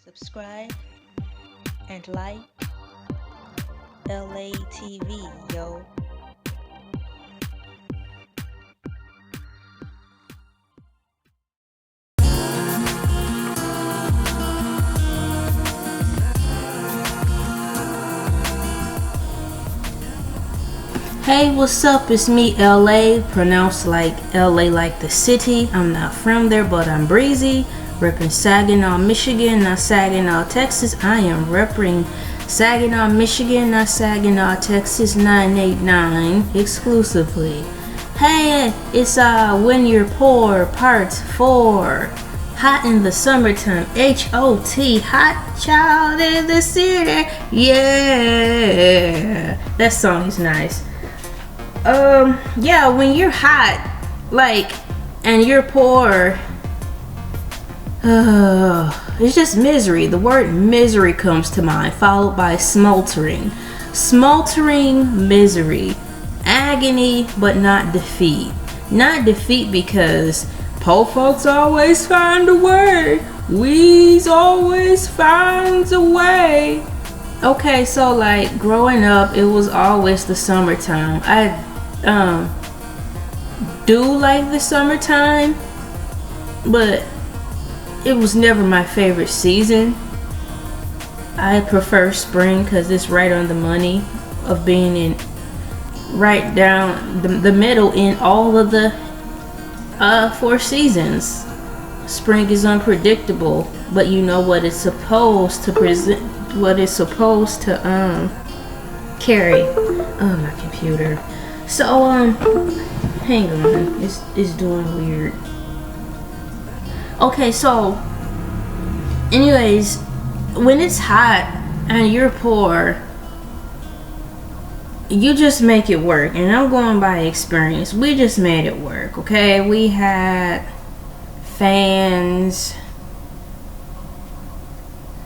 subscribe, and like elaytv, yo. Hey, what's up? It's me, LA, pronounced like LA like the city. I'm not from there, but I'm breezy. Repping Saginaw, Michigan, not Saginaw, Texas. I am repping Saginaw, Michigan, not Saginaw, Texas 989 exclusively. Hey, it's When You're Poor, Part 4. Hot in the summertime, H-O-T, hot child in the city. Yeah, that song is nice. Yeah, when you're hot, like, and you're poor, it's just misery. The word misery comes to mind, followed by smoldering. Smoldering misery. Agony, but not defeat. Not defeat because po folks always find a way. We's always finds a way. Okay, so like growing up, it was always the summertime. I do like the summertime, but it was never my favorite season. I prefer spring because it's right on the money of being in right down the middle in all of the 4 seasons. Spring is unpredictable, but you know what it's supposed to present, what it's supposed to carry. Oh, my computer. So hang on, it's doing weird. Okay, so anyways, when it's hot and you're poor, you just make it work. And I'm going by experience. We just made it work. Okay, we had fans,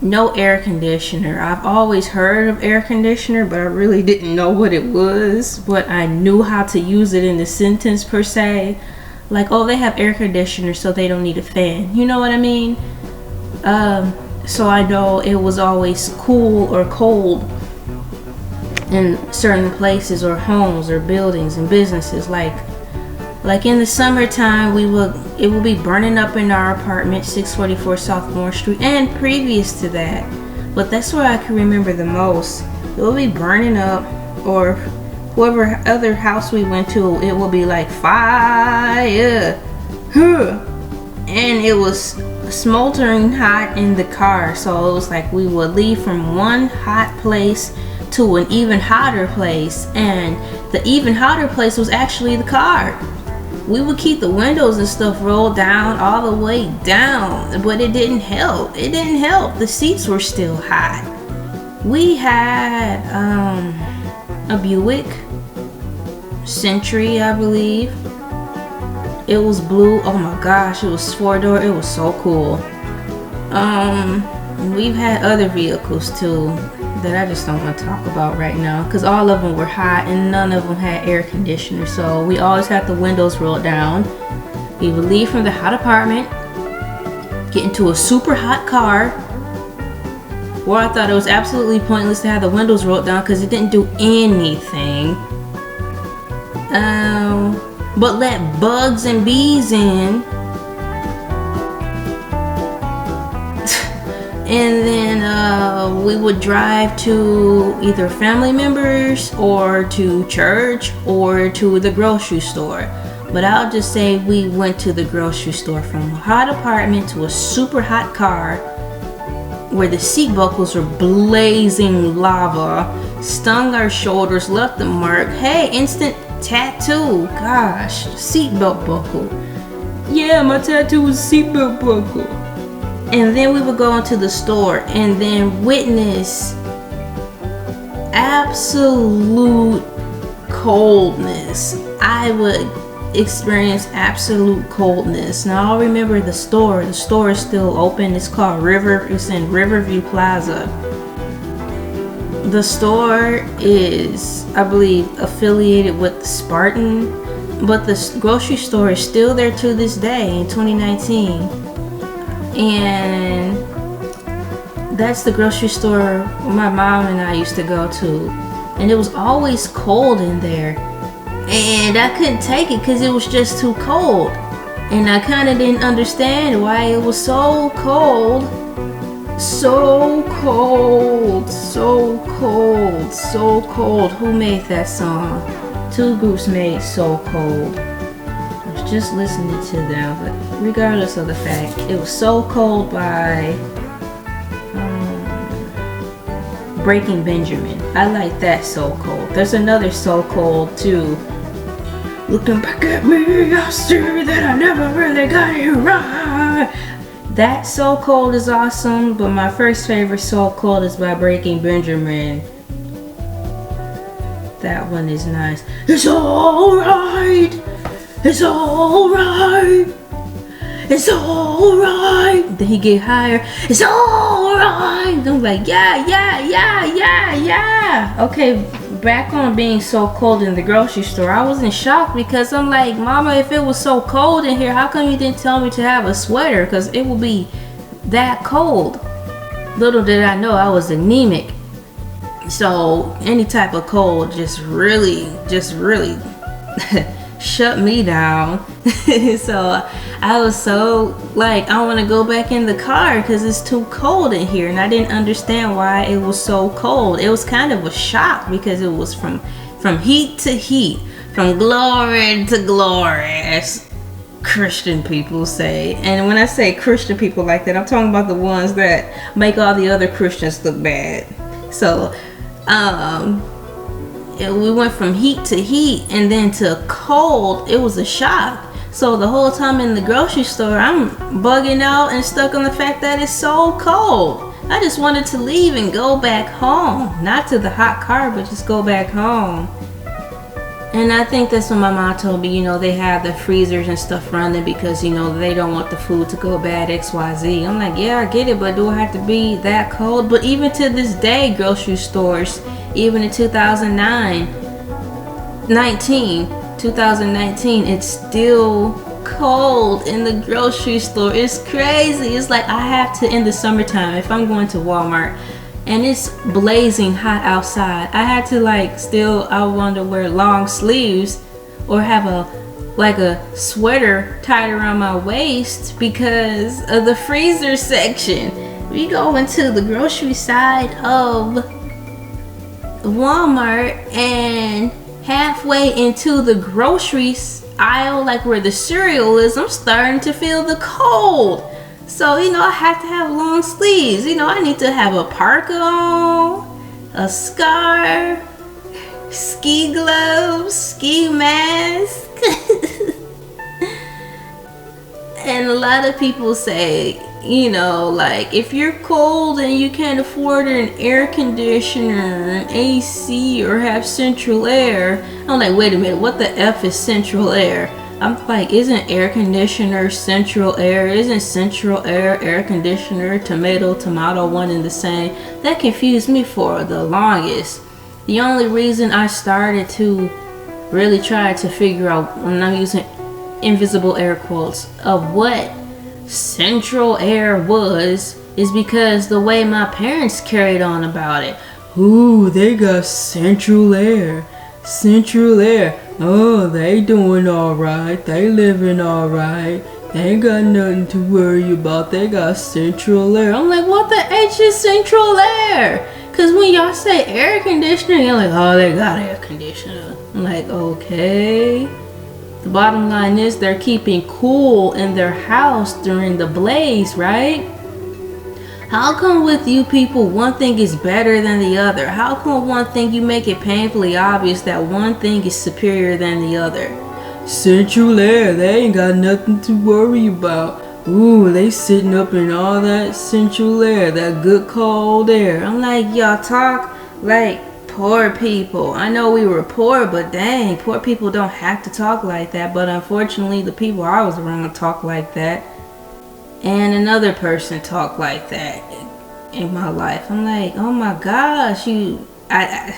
no air conditioner. I've always heard of air conditioner, but I really didn't know what it was, but I knew how to use it in the sentence per se. Like, oh, they have air conditioner, so they don't need a fan. You know what I mean? So I know it was always cool or cold in certain places or homes or buildings and businesses. Like in the summertime, it would be burning up in our apartment, 644 Sophomore Street, and previous to that. But that's where I can remember the most. It would be burning up, or whoever other house we went to, it would be like fire, and it was smoldering hot in the car. So it was like we would leave from one hot place to an even hotter place, and the even hotter place was actually the car. We would keep the windows and stuff rolled down all the way down, but it didn't help. It didn't help. The seats were still hot. We had a Buick Century, I believe. It was blue. Oh my gosh, it was 4-door. It was so cool. We've had other vehicles too that I just don't want to talk about right now, because all of them were hot and none of them had air conditioner. So we always had the windows rolled down. We would leave from the hot apartment, get into a super hot car, where I thought it was absolutely pointless to have the windows rolled down because it didn't do anything. But let bugs and bees in. And then we would drive to either family members or to church or to the grocery store. But I'll just say we went to the grocery store, from a hot apartment to a super hot car where the seat buckles were blazing lava, stung our shoulders, left a mark. Hey, instant tattoo. Gosh, seatbelt buckle. Yeah, my tattoo was a seatbelt buckle. And then we would go into the store and then witness absolute coldness. I would experience absolute coldness. Now I'll remember the store. The store is still open. It's called It's in Riverview Plaza. The store is, I believe, affiliated with the Spartan, but the grocery store is still there to this day in 2019. And that's the grocery store my mom and I used to go to, and it was always cold in there, and I couldn't take it because it was just too cold, and I kind of didn't understand why it was so cold. So cold, so cold, so cold. Who made that song? Two groups made So Cold. I was just listening to them, but regardless of the fact, it was So Cold by Breaking Benjamin. I like that So Cold. There's another So Cold too. Looking back at me, I see that I never really got it right. That So Cold is awesome, but my first favorite So Cold is by Breaking Benjamin. That one is nice. It's alright. It's alright. It's alright. Then he get higher. It's alright. I'm like, yeah, yeah, yeah, yeah, yeah. Okay, back on being so cold in the grocery store. I was in shock because I'm like, Mama, if it was so cold in here, how come you didn't tell me to have a sweater? Because it will be that cold. Little did I know I was anemic. So any type of cold just really shut me down. So I was so like, I want to go back in the car because it's too cold in here, and I didn't understand why it was so cold. It was kind of a shock because it was from heat to heat, from glory to glory, as Christian people say. And when I say Christian people like that, I'm talking about the ones that make all the other Christians look bad. So we went from heat to heat and then to cold. It was a shock. So the whole time in the grocery store, I'm bugging out and stuck on the fact that it's so cold. I just wanted to leave and go back home. Not to the hot car, but just go back home. And I think that's when my mom told me, you know, they have the freezers and stuff running because, you know, they don't want the food to go bad, XYZ. I'm like, yeah, I get it, but do I have to be that cold? But even to this day, grocery stores, even in 2019, it's still cold in the grocery store. It's crazy. It's like I have to, in the summertime, if I'm going to Walmart and it's blazing hot outside, I had to I want to wear long sleeves or have a sweater tied around my waist because of the freezer section. We go into the grocery side of Walmart, and halfway into the groceries aisle, like where the cereal is, I'm starting to feel the cold. So, you know, I have to have long sleeves. You know, I need to have a parka on, a scarf, ski gloves, ski mask. And a lot of people say, you know, like if you're cold and you can't afford an air conditioner, an AC, or have central air. I'm like, wait a minute, what the F is central air? I'm like, isn't air conditioner central air? Isn't central air conditioner, tomato, one and the same? That confused me for the longest. The only reason I started to really try to figure out, when I'm using invisible air quotes, of what central air was, is because the way my parents carried on about it. Ooh, they got central air. Central air. Oh, they doing alright. They living alright. They ain't got nothing to worry about. They got central air. I'm like, what the H is central air? Because when y'all say air conditioner, you're like, oh, they got air conditioner. I'm like, okay. The bottom line is they're keeping cool in their house during the blaze, right? How come with you people one thing is better than the other? How come one thing you make it painfully obvious that one thing is superior than the other? Central air, they ain't got nothing to worry about. Ooh, they sitting up in all that central air, that good cold air. I'm like, y'all talk like poor people. I know we were poor, but dang, poor people don't have to talk like that. But unfortunately, the people I was around talk like that. And another person talked like that in my life. I'm like, oh my gosh, I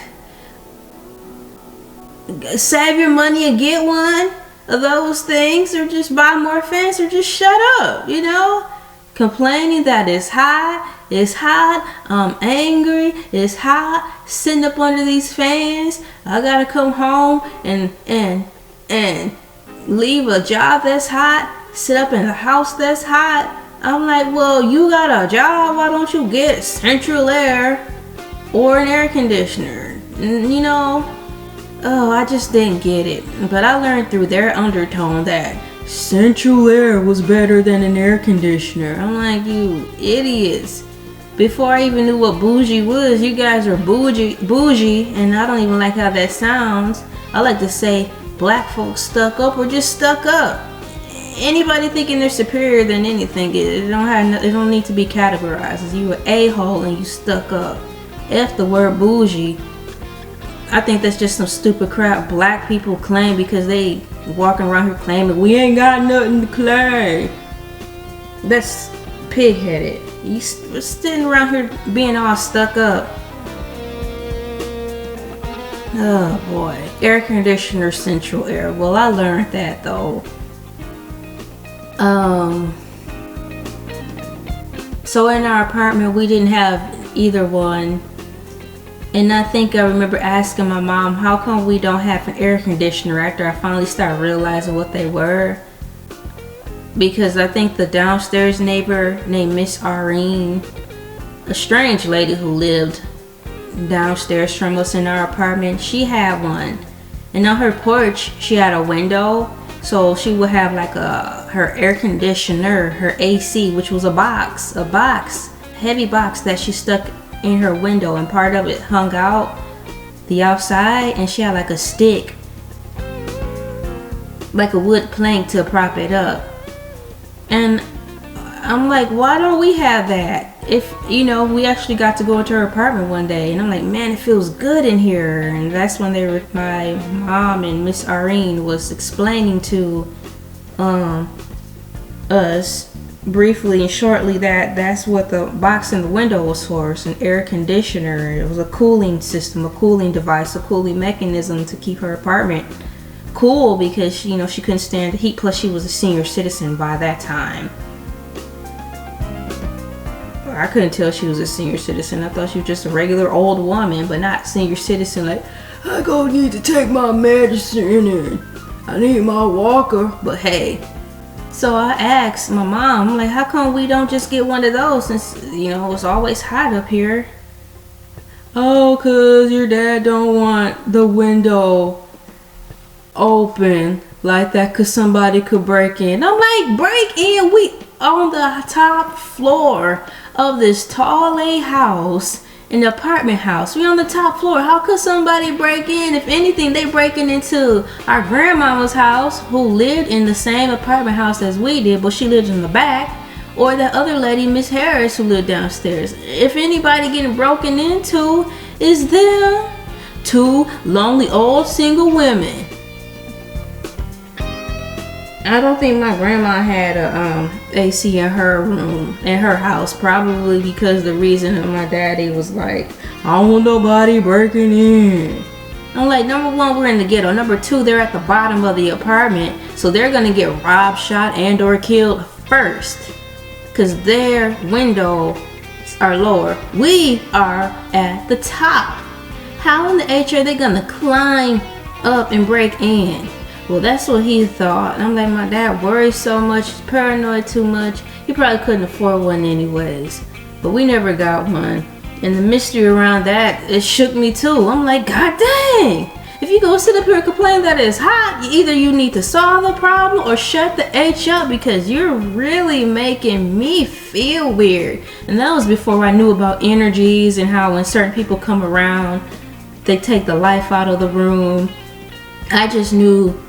save your money and get one of those things, or just buy more fence, or just shut up, you know? complaining that it's hot, I'm angry, it's hot, sitting up under these fans. I gotta come home and leave a job that's hot, sit up in the house that's hot. I'm like, well, you got a job, why don't you get central air or an air conditioner? You know, oh, I just didn't get it. But I learned through their undertone that central air was better than an air conditioner. I'm like, you idiots. Before I even knew what bougie was, you guys are bougie, and I don't even like how that sounds. I like to say black folks stuck up or just stuck up. Anybody thinking they're superior than anything, it don't need to be categorized as you an a-hole and you stuck up. F the word bougie. I think that's just some stupid crap black people claim because they walking around here claiming we ain't got nothing to claim. That's pig-headed. You sitting around here being all stuck up. Oh boy, air conditioner, central air. Well, I learned that though. So in our apartment we didn't have either one, and I think I remember asking my mom, how come we don't have an air conditioner, after I finally started realizing what they were. Because I think the downstairs neighbor named Miss Irene, a strange lady who lived downstairs from us in our apartment, she had one, and on her porch she had a window, so she would have like her air conditioner, her AC, which was a box, heavy box that she stuck in her window, and part of it hung out the outside, and she had like a stick, like a wood plank to prop it up. And I'm like, why don't we have that? If, you know, we actually got to go into her apartment one day, and I'm like, man, it feels good in here. And that's when my mom and Miss Irene was explaining to us briefly and shortly that that's what the box in the window was for. It's an air conditioner. It was a cooling system, a cooling device, a cooling mechanism to keep her apartment cool, because, you know, she couldn't stand the heat, plus she was a senior citizen by that time. I couldn't tell she was a senior citizen. I thought she was just a regular old woman, but not senior citizen, like, I go need to take my medicine and I need my walker. But hey, so I asked my mom, I'm like, how come we don't just get one of those, since, you know, it's always hot up here? Oh, cause your dad don't want the window open like that, cause somebody could break in. I'm like, break in? We on the top floor of this tall A house, an apartment house. We on the top floor. How could somebody break in? If anything, they breaking into our grandmama's house, who lived in the same apartment house as we did, but she lived in the back, or the other lady, Miss Harris, who lived downstairs. If anybody getting broken into is them two lonely old single women. I don't think my grandma had a AC in her room, in her house, probably because the reason that my daddy was like, I don't want nobody breaking in. I'm like, number one, we're in the ghetto. Number two, they're at the bottom of the apartment, so they're gonna get robbed, shot, and or killed first, because their windows are lower. We are at the top. How in the H are they gonna climb up and break in? Well, that's what he thought. I'm like, my dad worries so much, he's paranoid too much. He probably couldn't afford one anyways. But we never got one. And the mystery around that, it shook me too. I'm like, God dang! If you go sit up here and complain that it's hot, either you need to solve the problem or shut the H up, because you're really making me feel weird. And that was before I knew about energies and how when certain people come around, they take the life out of the room. I just knew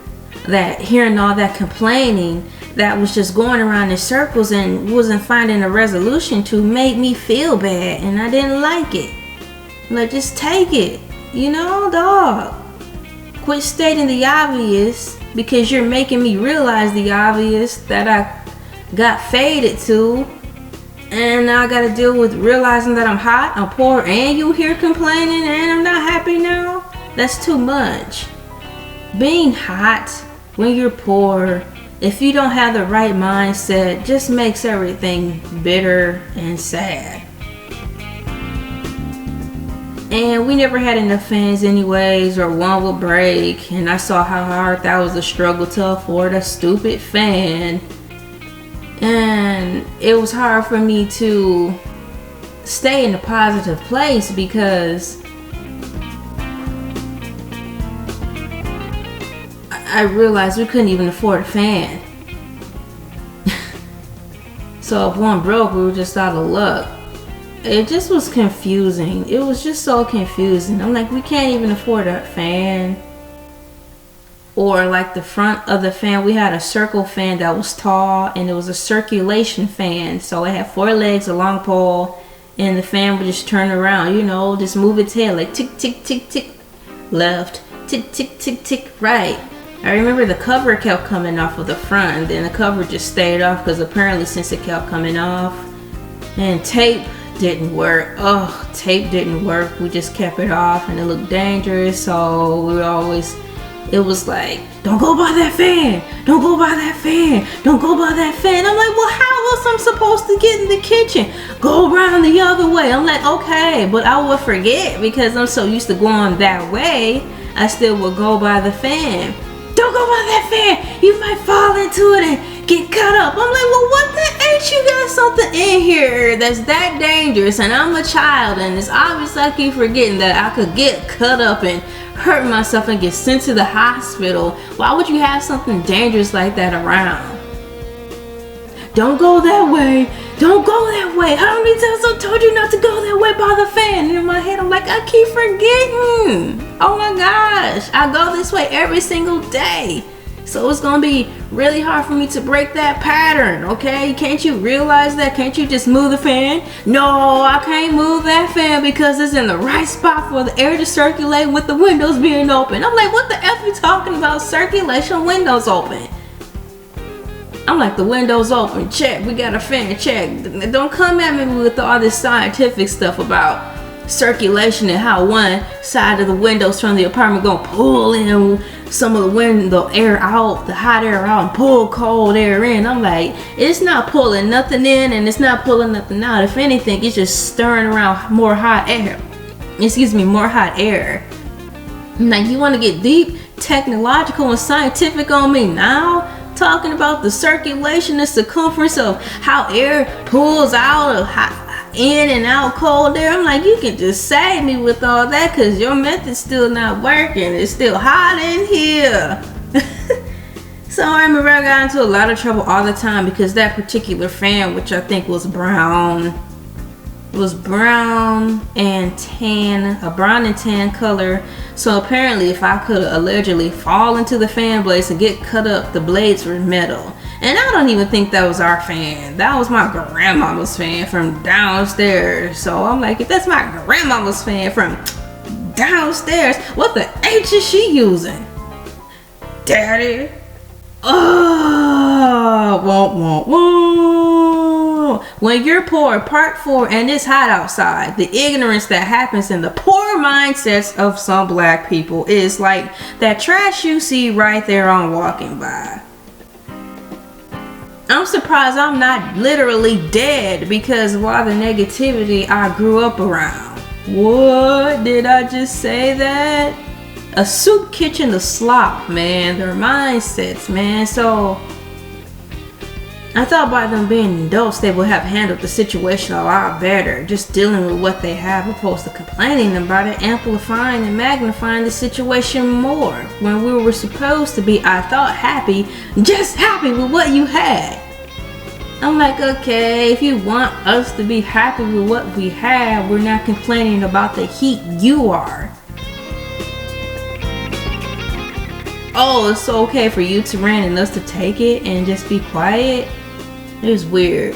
that hearing all that complaining that was just going around in circles and wasn't finding a resolution to made me feel bad, and I didn't like it. Like, just take it, you know, dog. Quit stating the obvious, because you're making me realize the obvious that I got faded to, and now I gotta deal with realizing that I'm hot, I'm poor, and you here complaining and I'm not happy now. That's too much. Being hot when you're poor if you don't have the right mindset, just makes everything bitter and sad. And we never had enough fans anyways, or one would break, and I saw how hard that was a struggle to afford a stupid fan. And it was hard for me to stay in a positive place because I realized we couldn't even afford a fan. So if one broke, we were just out of luck. It just was confusing. It was just so confusing. I'm like, we can't even afford a fan. Or like the front of the fan, we had a circle fan that was tall, and it was a circulation fan. So it had 4 legs, a long pole, and the fan would just turn around, you know, just move its head like tick, tick, tick, tick, left, tick, tick, tick, tick, right. I remember the cover kept coming off of the front, and then the cover just stayed off because apparently since it kept coming off. And tape didn't work. Oh, tape didn't work. We just kept it off, and it looked dangerous. So we always, it was like, don't go by that fan. Don't go by that fan. Don't go by that fan. I'm like, well, how else I'm supposed to get in the kitchen? Go around the other way. I'm like, okay, but I would forget because I'm so used to going that way. I still would go by the fan. Don't go by that fan. You might fall into it and get cut up. I'm like, well, what the H? You got something in here that's that dangerous, and I'm a child, and it's obvious I keep forgetting that I could get cut up and hurt myself and get sent to the hospital. Why would you have something dangerous like that around? Don't go that way. Don't go that way. How many times I told you not to go that way by the fan? And in my head, I'm like, I keep forgetting. Oh my gosh. I go this way every single day. So it's going to be really hard for me to break that pattern, okay? Can't you realize that? Can't you just move the fan? No, I can't move that fan because it's in the right spot for the air to circulate with the windows being open. I'm like, what the F you talking about? Circulation, windows open. I'm like, the window's open, check, we got a fan, check. Don't come at me with all this scientific stuff about circulation and how one side of the windows from the apartment gonna pull in some of the window air out, the hot air out, and pull cold air in. I'm like, it's not pulling nothing in and it's not pulling nothing out. If anything, it's just stirring around more hot air. Excuse me, more hot air. I'm like, you wanna get deep, technological, and scientific on me now? Talking about the circulation and circumference of how air pulls out of in and out cold air. I'm like, you can just save me with all that because your method's still not working. It's still hot in here. So I remember I got into a lot of trouble all the time because that particular fan, which I think was brown and tan, a brown and tan color. So apparently if I could allegedly fall into the fan blades and get cut up, the blades were metal. And I don't even think that was our fan. That was my grandmama's fan from downstairs. So I'm like, if that's my grandmama's fan from downstairs, what the H is she using? Daddy? Oh, won't. When you're poor, part 4, and it's hot outside, the ignorance that happens in the poor mindsets of some black people is like that trash you see right there on walking by. I'm surprised I'm not literally dead because of all the negativity I grew up around. What? Did I just say that? A soup kitchen to slop, man. Their mindsets, man. So I thought by them being adults, they would have handled the situation a lot better. Just dealing with what they have opposed to complaining about it, amplifying and magnifying the situation more. When we were supposed to be, I thought, happy, just happy with what you had. I'm like, okay, if you want us to be happy with what we have, we're not complaining about the heat you are. Oh, it's okay for you to rant and us to take it and just be quiet. It's weird.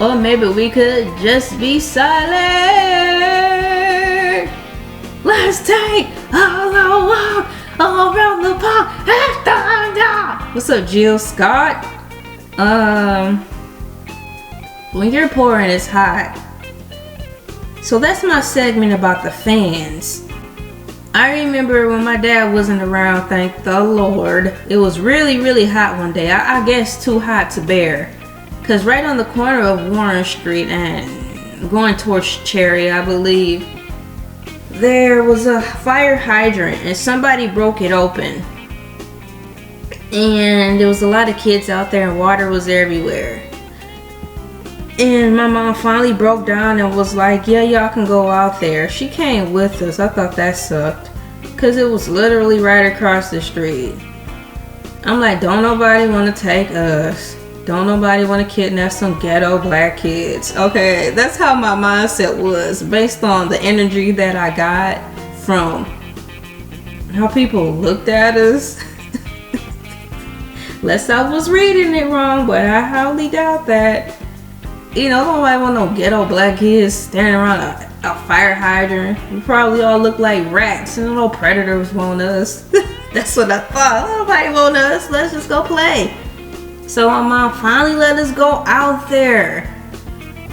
Or maybe we could just be silent. Let's take a little walk around the park. What's up, Jill Scott? When you're poor and it's hot. So that's my segment about the fans. I remember when my dad wasn't around, thank the Lord. It was really, really hot one day. I guess too hot to bear. Because right on the corner of Warren Street and going towards Cherry, I believe, there was a fire hydrant and somebody broke it open. And there was a lot of kids out there and water was everywhere. And my mom finally broke down and was like, yeah, y'all can go out there. She came with us. I thought that sucked. Because it was literally right across the street. I'm like, don't nobody want to take us. Don't nobody want to kidnap some ghetto black kids. Okay, that's how my mindset was. Based on the energy that I got from how people looked at us. Unless I was reading it wrong, but I highly doubt that. You know, nobody want no ghetto black kids standing around a fire hydrant. We probably all look like rats and no predators want us. That's what I thought. Nobody want us. Let's just go play. So my mom finally let us go out there.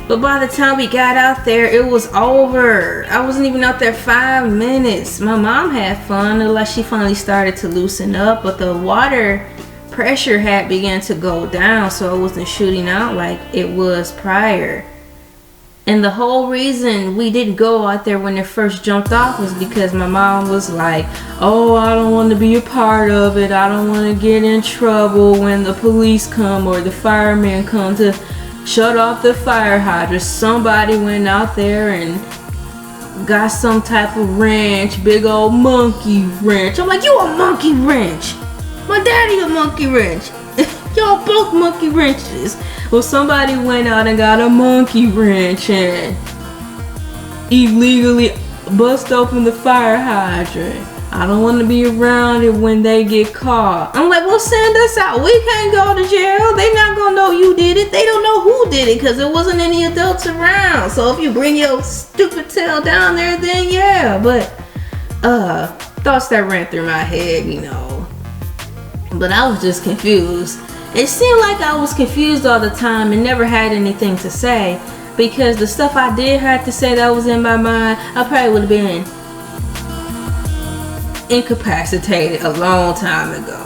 But by the time we got out there, it was over. I wasn't even out there 5 minutes. My mom had fun until she finally started to loosen up, but the water pressure had began to go down, so it wasn't shooting out like it was prior. And the whole reason we didn't go out there when it first jumped off was because my mom was like, oh, I don't want to be a part of it. I don't want to get in trouble when the police come or the firemen come to shut off the fire hydrant. Somebody went out there and got some type of wrench, big old monkey wrench. I'm like, you a monkey wrench? My daddy a monkey wrench. Y'all both monkey wrenches. Well, somebody went out and got a monkey wrench and illegally bust open the fire hydrant. I don't want to be around it when they get caught. I'm like, well, send us out. We can't go to jail. They not gonna know you did it. They don't know who did it because there wasn't any adults around. So if you bring your stupid tail down there, then yeah. But thoughts that ran through my head, you know. But I was just confused. It seemed like I was confused all the time and never had anything to say, because the stuff I did have to say that was in my mind, I probably would have been incapacitated a long time ago.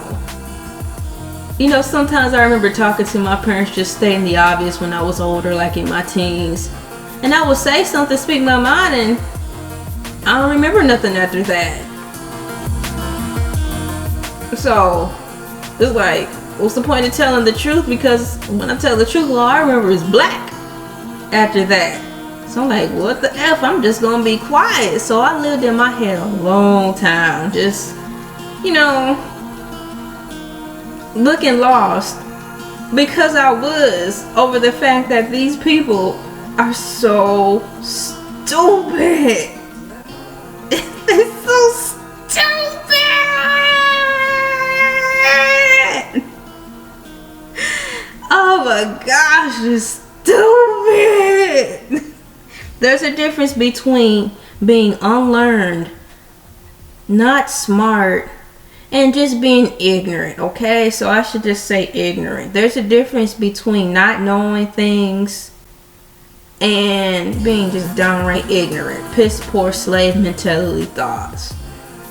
You know, sometimes I remember talking to my parents, just stating the obvious when I was older, like in my teens. And I would say something, speak my mind, and I don't remember nothing after that. So it's like, what's the point of telling the truth? Because when I tell the truth, all I remember is black after that. So I'm like, what the F? I'm just gonna be quiet. So I lived in my head a long time, just, you know, looking lost. Because I was, over the fact that these people are so stupid. They're so stupid. Oh my gosh, it's stupid. There's a difference between being unlearned, not smart, and just being ignorant, okay? So I should just say ignorant. There's a difference between not knowing things and being just downright ignorant. Piss poor slave mentality thoughts.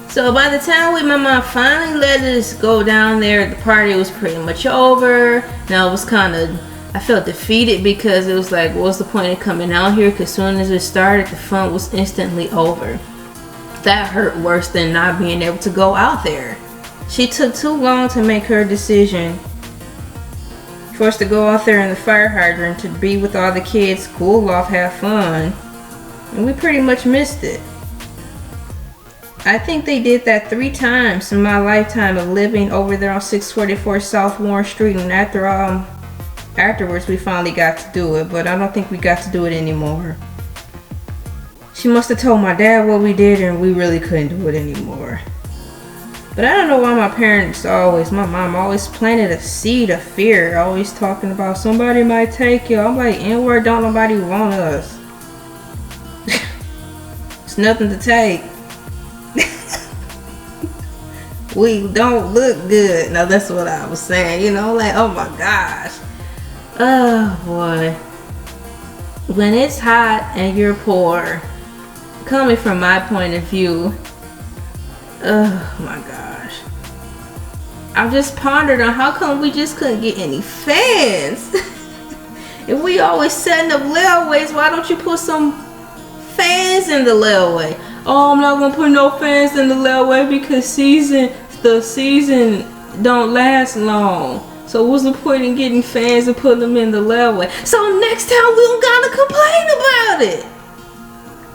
So by the time my mom finally let us go down there, the party was pretty much over. Now I was I felt defeated because it was like, what's the point of coming out here? Because as soon as it started, the fun was instantly over. That hurt worse than not being able to go out there. She took too long to make her decision for us to go out there in the fire hydrant to be with all the kids, cool off, have fun. And we pretty much missed it. I think they did that 3 times in my lifetime of living over there on 644 South Warren Street, and afterwards we finally got to do it, but I don't think we got to do it anymore. She must have told my dad what we did and we really couldn't do it anymore. But I don't know why my mom always planted a seed of fear, always talking about somebody might take you. I'm like, N-word, don't nobody want us. It's nothing to take. We don't look good. Now that's what I was saying, you know, like, oh my gosh. Oh boy. When it's hot and you're poor, coming from my point of view, Oh my gosh. I've just pondered on how come we just couldn't get any fans. If we always setting up layaways, why don't you put some fans in the layaway? Oh, I'm not gonna put no fans in the layaway because the season don't last long. So what's the point in getting fans and putting them in the layaway? So next time we don't gotta complain about it.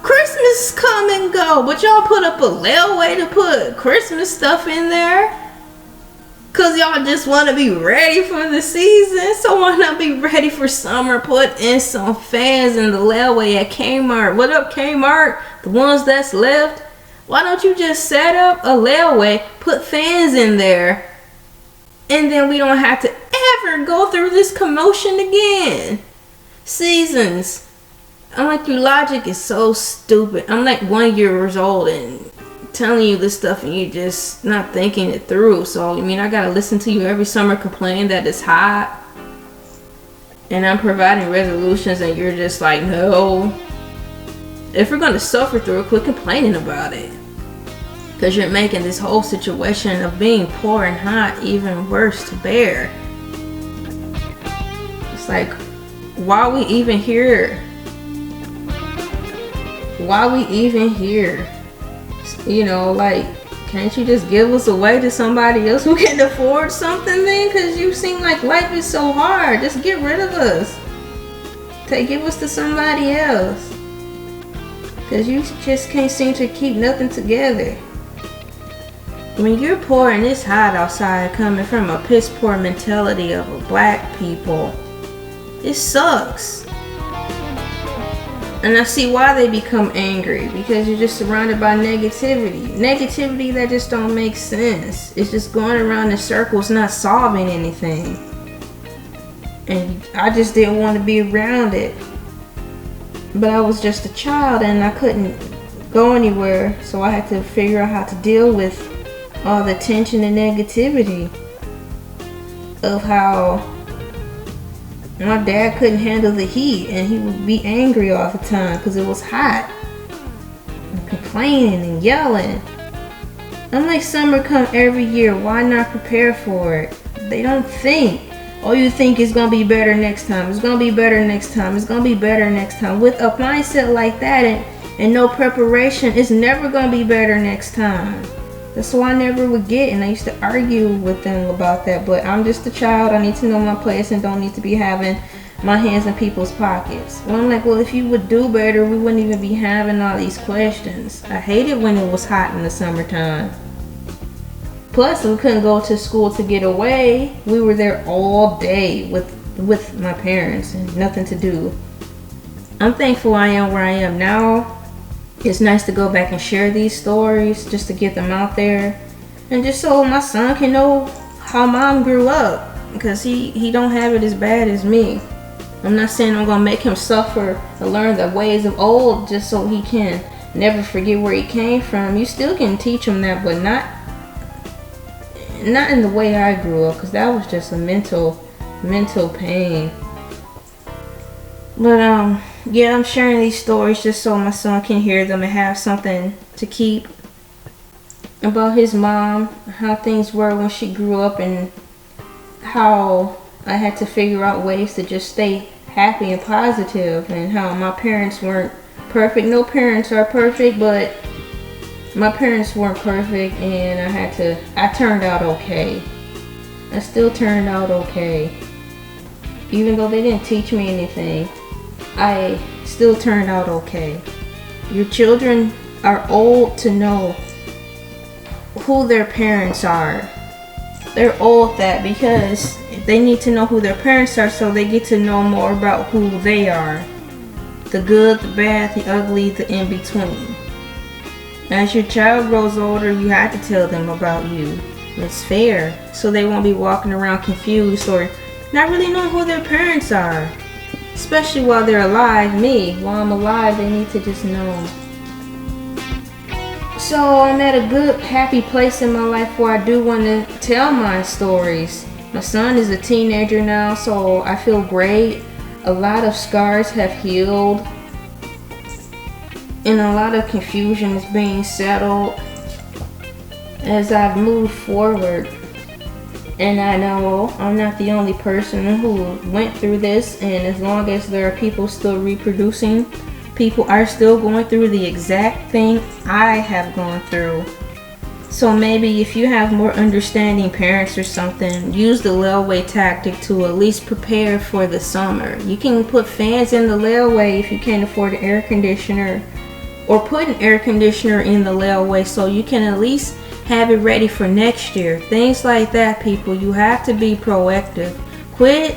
Christmas come and go, but y'all put up a layaway to put Christmas stuff in there? Cause y'all just want to be ready for the season. So why not be ready for summer? Put in some fans in the layaway at Kmart. What up, Kmart? The ones that's left. Why don't you just set up a layaway, put fans in there, and then we don't have to ever go through this commotion again. Seasons. I'm like, your logic is so stupid. I'm like 1 year old and telling you this stuff and you're just not thinking it through. So, I mean, I gotta listen to you every summer complain that it's hot. And I'm providing resolutions and you're just like, no. If we're gonna suffer through it, quit complaining about it. Because you're making this whole situation of being poor and hot even worse to bear. It's like, why are we even here? Why are we even here? You know, like, can't you just give us away to somebody else who can afford something then? Because you seem like life is so hard. Just get rid of us. Give us to somebody else. Because you just can't seem to keep nothing together. When you're poor and it's hot outside coming from a piss poor mentality of a black people, it sucks. And I see why they become angry, because you're just surrounded by negativity. Negativity that just don't make sense. It's just going around in circles, not solving anything. And I just didn't want to be around it. But I was just a child and I couldn't go anywhere, so I had to figure out how to deal with all the tension and negativity of how my dad couldn't handle the heat and he would be angry all the time because it was hot and complaining and yelling. I'm like, summer come every year, why not prepare for it? They don't think. Oh, you think it's gonna be better next time, it's gonna be better next time, it's gonna be better next time. With a mindset like that and no preparation, it's never gonna be better next time. That's why I never would get, and I used to argue with them about that. But I'm just a child. I need to know my place and don't need to be having my hands in people's pockets. Well, I'm like, well, if you would do better, we wouldn't even be having all these questions. I hated when it was hot in the summertime. Plus, we couldn't go to school to get away. We were there all day with my parents and nothing to do. I'm thankful I am where I am now. It's nice to go back and share these stories just to get them out there, and just so my son can know how mom grew up, because he don't have it as bad as me. I'm not saying I'm gonna make him suffer and learn the ways of old just so he can never forget where he came from. You still can teach him that, but not in the way I grew up, because that was just a mental pain. But yeah, I'm sharing these stories just so my son can hear them and have something to keep about his mom, how things were when she grew up, and how I had to figure out ways to just stay happy and positive, and how my parents weren't perfect. No parents are perfect, but my parents weren't perfect, and I turned out okay. I still turned out okay. Even though they didn't teach me anything, I still turned out okay. Your children are old to know who their parents are. They're old that because they need to know who their parents are, so they get to know more about who they are. The good, the bad, the ugly, the in-between. As your child grows older, you have to tell them about you. It's fair, so they won't be walking around confused or not really knowing who their parents are. Especially while they're alive. Me, while I'm alive, they need to just know. So I'm at a good, happy place in my life where I do want to tell my stories. My son is a teenager now, so I feel great. A lot of scars have healed, and a lot of confusion is being settled. as I've moved forward, and I know I'm not the only person who went through this, and as long as there are people still reproducing, people are still going through the exact thing I have gone through. So maybe if you have more understanding parents or something, use the layaway tactic to at least prepare for the summer. You can put fans in the layaway if you can't afford an air conditioner, or put an air conditioner in the layaway so you can at least have it ready for next year. Things like that, people. You have to be proactive. Quit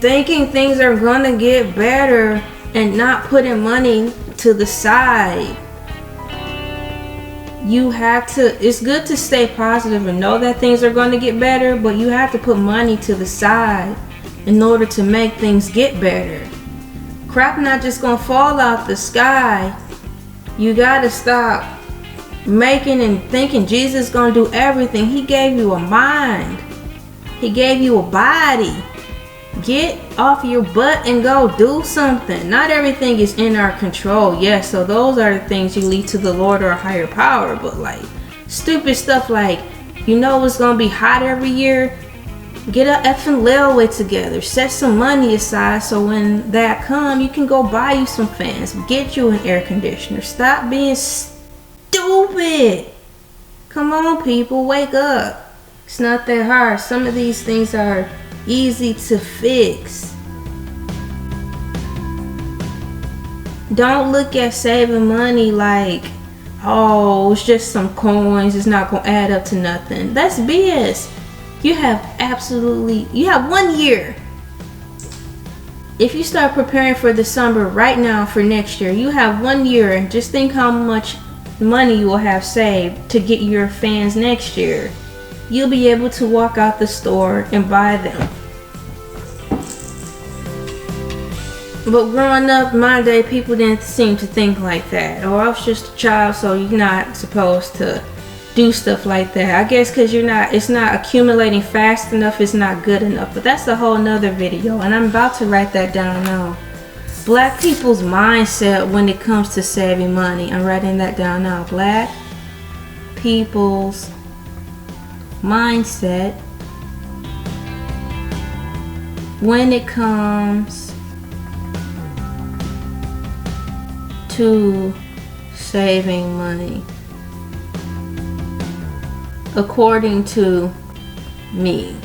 thinking things are gonna get better and not putting money to the side. You have to, it's good to stay positive and know that things are going to get better, but you have to put money to the side in order to make things get better. Crap not just going to fall out the sky. You got to stop making and thinking Jesus is going to do everything. He gave you a mind. He gave you a body. Get off your butt and go do something. Not everything is in our control. Yes, so those are the things you leave to the Lord or a higher power. But like stupid stuff like, you know it's gonna be hot every year, get a effing layaway together. Set some money aside so when that come, you can go buy you some fans. Get you an air conditioner. Stop being stupid. Come on, people, wake up. It's not that hard. Some of these things are easy to fix. Don't look at saving money like, oh, it's just some coins, it's not gonna add up to nothing. That's BS. You have 1 year. If you start preparing for December right now for next year, you have 1 year, and just think how much money you will have saved to get your fans next year. You'll be able to walk out the store and buy them. But growing up, my day, people didn't seem to think like that. Oh, I was just a child, so you're not supposed to do stuff like that. I guess because it's not accumulating fast enough, it's not good enough. But that's a whole nother video, and I'm about to write that down now. Black people's mindset when it comes to saving money. I'm writing that down now. Black people's mindset when it comes to saving money, according to me.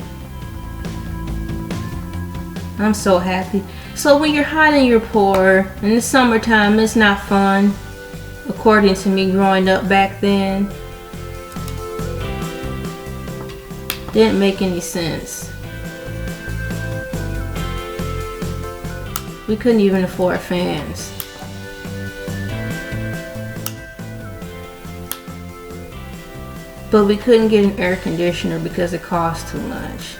I'm so happy. So when you're hot and you're poor in the summertime, it's not fun, according to me. Growing up back then, didn't make any sense. We couldn't even afford fans. But we couldn't get an air conditioner because it cost too much.